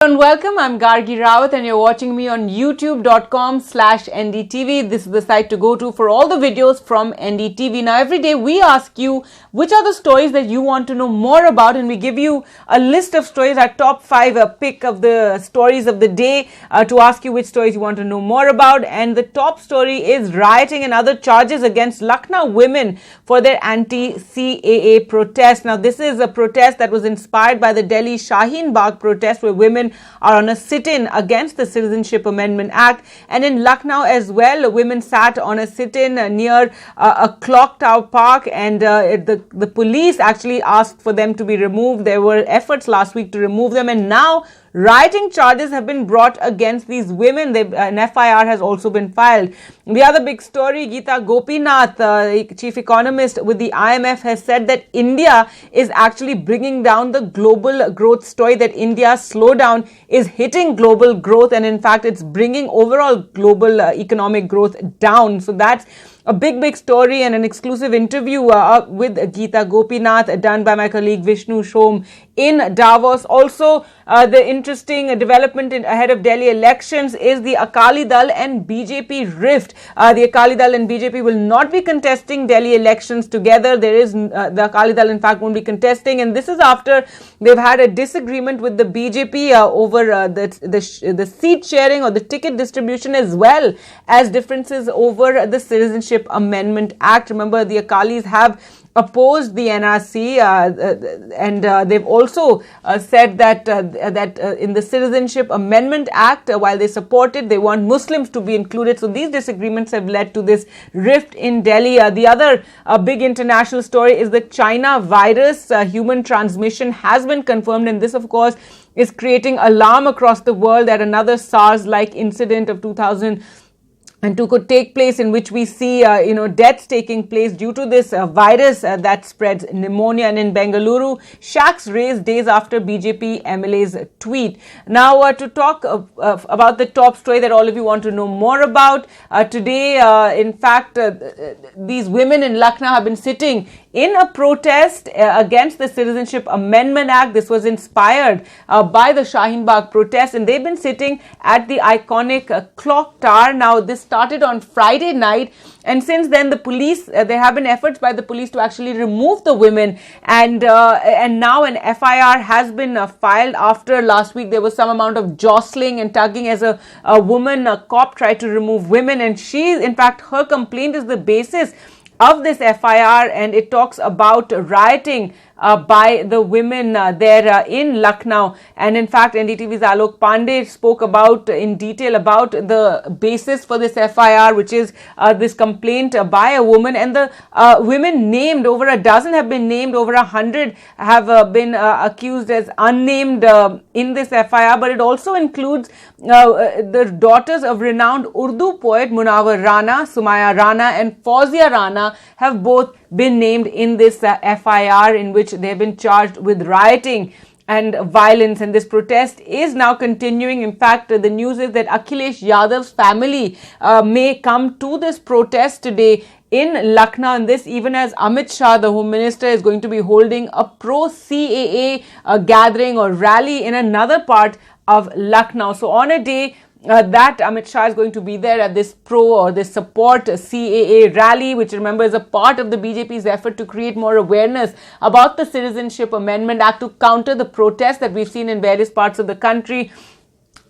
And welcome, I'm Gargi Rawat and you're watching me on youtube.com/NDTV. This is the site to go to for all the videos from NDTV. Now every day we ask you which are the stories that you want to know more about, and we give you a list of stories, our top 5 pick of the stories of the day to ask you which stories you want to know more about. And the top story is rioting and other charges against Lucknow women for their anti-CAA protest. Now this is a protest that was inspired by the Delhi Shaheen Bagh protest, where women are on a sit-in against the Citizenship Amendment Act. And in Lucknow as well, women sat on a sit-in near a clock tower park, and the police actually asked for them to be removed. There were efforts last week to remove them, and now rioting charges have been brought against these women. An FIR has also been filed. The other big story, Geeta Gopinath, chief economist with the IMF, has said that India is actually bringing down the global growth story, that India's slowdown is hitting global growth, and in fact it's bringing overall global economic growth down. So that's a big story, and an exclusive interview with Geeta Gopinath done by my colleague Vishnu Shom in Davos. Also, the interesting development ahead of Delhi elections is the Akali Dal and BJP rift. The Akali Dal and BJP will not be contesting Delhi elections together. The Akali Dal in fact won't be contesting, and this is after they've had a disagreement with the BJP over the seat sharing or the ticket distribution, as well as differences over the Citizenship Amendment Act. Remember, the Akalis have opposed the NRC, and they've also said that in the Citizenship Amendment Act, while they support it, they want Muslims to be included. So these disagreements have led to this rift in Delhi. The other big international story is the China virus. Human transmission has been confirmed, and this, of course, is creating alarm across the world that another SARS-like incident of 2002 could take place, in which we see deaths taking place due to this virus that spreads pneumonia. And in Bengaluru, shacks raised days after BJP MLA's tweet. Now to talk about the top story that all of you want to know more about today, in fact these women in Lucknow have been sitting in a protest against the Citizenship Amendment Act. This was inspired by the Shaheen Bagh protest, and they've been sitting at the iconic clock tower. Now this started on Friday night, and since then the police, there have been efforts by the police to actually remove the women, and now an FIR has been filed after last week there was some amount of jostling and tugging as a cop tried to remove women, and in fact her complaint is the basis of this FIR, and it talks about rioting by the women there in Lucknow. And in fact, NDTV's Alok Pandey spoke in detail about the basis for this FIR, which is this complaint by a woman. And the women named, over a dozen have been named, over 100 have been accused as unnamed in this FIR. But it also includes the daughters of renowned Urdu poet Munawar Rana, Sumaya Rana and Fauzia Rana have both been named in this FIR, in which they have been charged with rioting and violence. And this protest is now continuing. In fact, the news is that Akhilesh Yadav's family may come to this protest today in Lucknow, and this even as Amit Shah, the Home Minister, is going to be holding a pro-CAA gathering or rally in another part of Lucknow. So on a day that Amit Shah is going to be there at this this support CAA rally, which, remember, is a part of the BJP's effort to create more awareness about the Citizenship Amendment Act to counter the protests that we've seen in various parts of the country.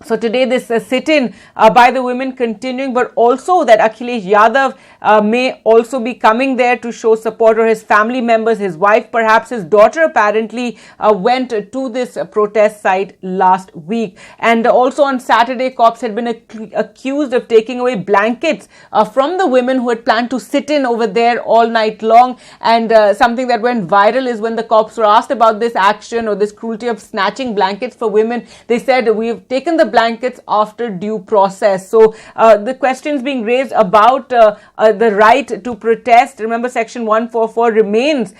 So today this sit-in by the women continuing, but also that Akhilesh Yadav may also be coming there to show support, or his family members, his wife, perhaps his daughter apparently went to this protest site last week. And also on Saturday, cops had been accused of taking away blankets from the women who had planned to sit in over there all night long. And something that went viral is when the cops were asked about this action or this cruelty of snatching blankets for women, they said, "We've taken the blankets after due process." So the questions being raised about the right to protest. Remember, Section 144 remains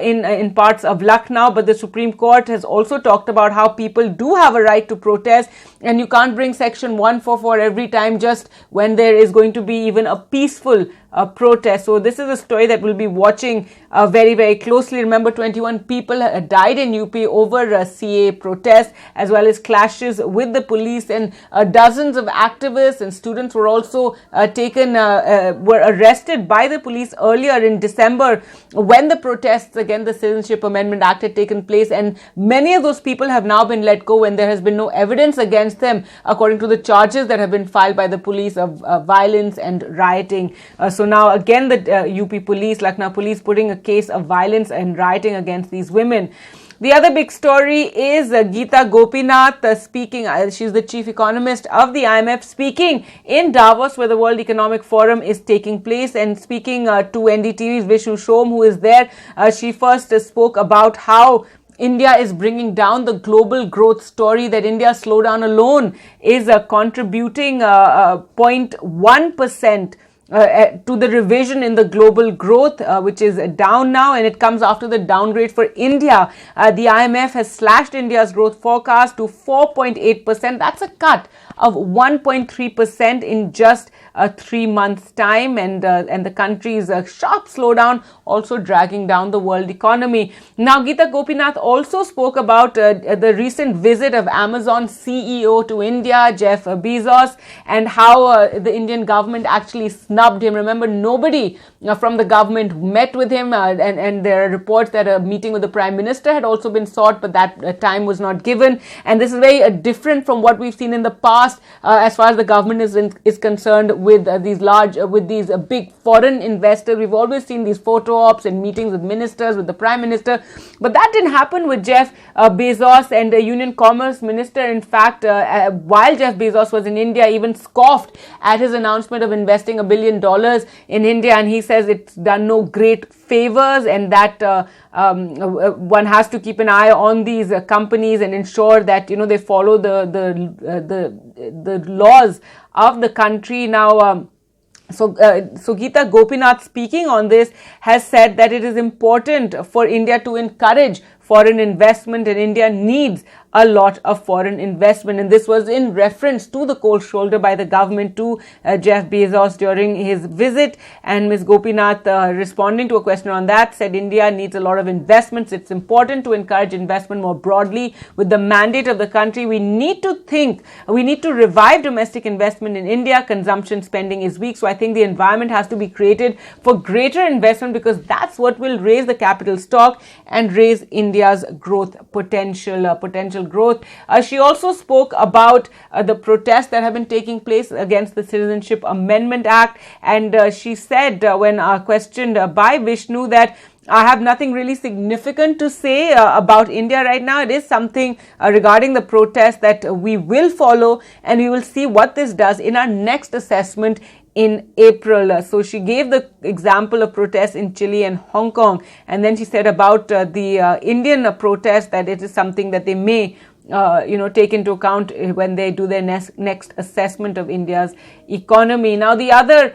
in parts of Lucknow, but the Supreme Court has also talked about how people do have a right to protest and you can't bring section 144 every time just when there is going to be even a peaceful protest. So this is a story that we'll be watching very, very closely. Remember, 21 people died in UP over CAA protests, as well as clashes with the police, and dozens of activists and students were also were arrested by the police earlier in December when the protests against the Citizenship Amendment Act had taken place, and many of those people have now been let go when there has been no evidence against them, according to the charges that have been filed by the police of violence and rioting. So now again the UP police, Lucknow police, putting a case of violence and rioting against these women. The other big story is Geeta Gopinath speaking. She's the chief economist of the IMF, speaking in Davos, where the World Economic Forum is taking place, and speaking to NDTV's Vishnu Shom, who is there. She first spoke about how India is bringing down the global growth story, that India's slowdown alone is contributing 0.1% to the revision in the global growth, which is down now, and it comes after the downgrade for India. The IMF has slashed India's growth forecast to 4.8%. That's a cut of 1.3% in just 3 months' time, and the country's sharp slowdown also dragging down the world economy. Now, Geeta Gopinath also spoke about the recent visit of Amazon CEO to India, Jeff Bezos, and how the Indian government actually snubbed him. Remember, nobody from the government met with him, and there are reports that a meeting with the Prime Minister had also been sought, but that time was not given. And this is very different from what we've seen in the past as far as the government is concerned with these big foreign investors. We've always seen these photo ops and meetings with ministers, with the Prime Minister, but that didn't happen with Jeff Bezos. And the Union Commerce Minister, in fact, while Jeff Bezos was in India, even scoffed at his announcement of investing $1 billion in India, and he says it's done no great favors, and that one has to keep an eye on these companies and ensure that they follow the laws of the country. Now, So Geeta Gopinath, speaking on this, has said that it is important for India to encourage foreign investment, and India needs a lot of foreign investment. And this was in reference to the cold shoulder by the government to Jeff Bezos during his visit. And Ms. Gopinath, responding to a question on that, said India needs a lot of investments. It's important to encourage investment more broadly. With the mandate of the country, we need to revive domestic investment in India. Consumption spending is weak. So I think the environment has to be created for greater investment, because that's what will raise the capital stock and raise India's growth potential growth. She also spoke about the protests that have been taking place against the Citizenship Amendment Act, and she said, when questioned by Vishnu, that I have nothing really significant to say about India right now. It is something regarding the protest that we will follow, and we will see what this does in our next assessment in April. So she gave the example of protests in Chile and Hong Kong, and then she said about the Indian protest that it is something that they may take into account when they do their next assessment of India's economy. Now, the other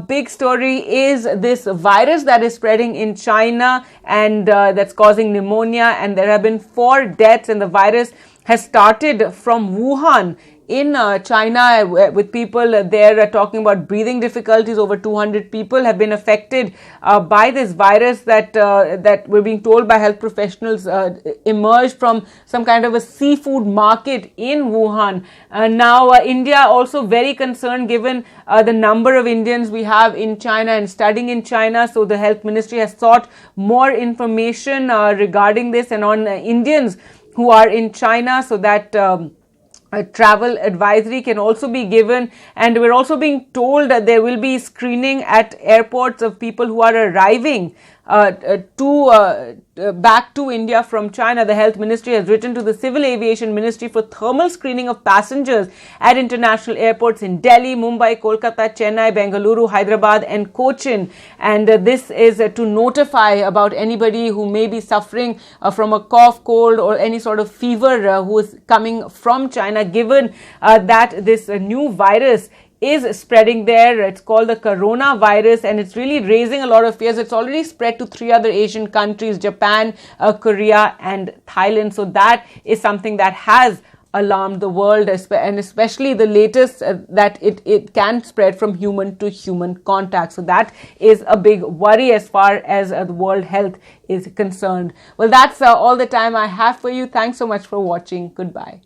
big story is this virus that is spreading in China, and that's causing pneumonia, and there have been 4 deaths, and the virus has started from Wuhan in China, with people there talking about breathing difficulties. Over 200 people have been affected by this virus that we're being told by health professionals emerged from some kind of a seafood market in Wuhan. Now, India also very concerned, given the number of Indians we have in China and studying in China. So the health ministry has sought more information regarding this and on Indians who are in China, so that a travel advisory can also be given. And we're also being told that there will be screening at airports of people who are arriving back to India from China. The health ministry has written to the civil aviation ministry for thermal screening of passengers at international airports in Delhi, Mumbai, Kolkata, Chennai, Bengaluru, Hyderabad and Cochin. And this is to notify about anybody who may be suffering from a cough, cold or any sort of fever who is coming from China, given that this new virus is spreading there. It's called the coronavirus, and it's really raising a lot of fears. It's already spread to 3 other Asian countries, Japan, Korea and Thailand. So that is something that has alarmed the world, and especially the latest that it can spread from human to human contact. So that is a big worry as far as the world health is concerned. Well, that's all the time I have for you. Thanks so much for watching. Goodbye.